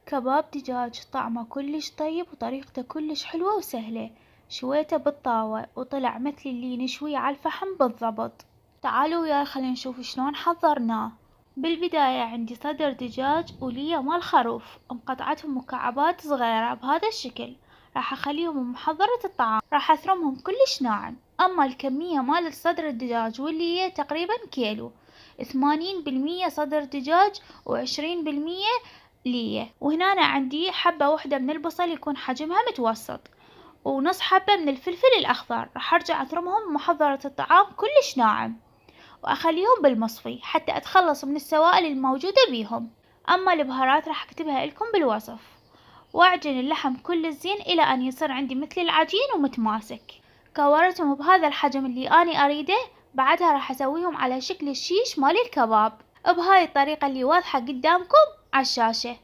كباب دجاج طعمه كلش طيب وطريقته كلش حلوة وسهلة. شويته بالطاوة وطلع مثل اللي نشويه على الفحم بالضبط. تعالوا وياي خلينا نشوف شلون حضرناه. بالبداية عندي صدر دجاج ولية مال خروف مقطعتهم مكعبات صغيرة بهذا الشكل. راح اخليهم بمحضرة الطعام، راح اثرمهم كلش ناعم. اما الكمية مال صدر الدجاج واللية تقريبا كيلو، 80% صدر دجاج و20% لية. وهنا أنا عندي حبة واحدة من البصل يكون حجمها متوسط، ونص حبة من الفلفل الأخضر. راح أرجع أثرمهم بمحضرة الطعام كلش ناعم، وأخليهم بالمصفي حتى أتخلص من السوائل الموجودة بيهم. أما البهارات راح أكتبها لكم بالوصف. وأعجن اللحم كل زين إلى أن يصير عندي مثل العجين ومتماسك. كورتهم بهذا الحجم اللي أني أريده. بعدها راح أسويهم على شكل الشيش مال الكباب بهاي الطريقة اللي واضحة قدامكم على الشاشة.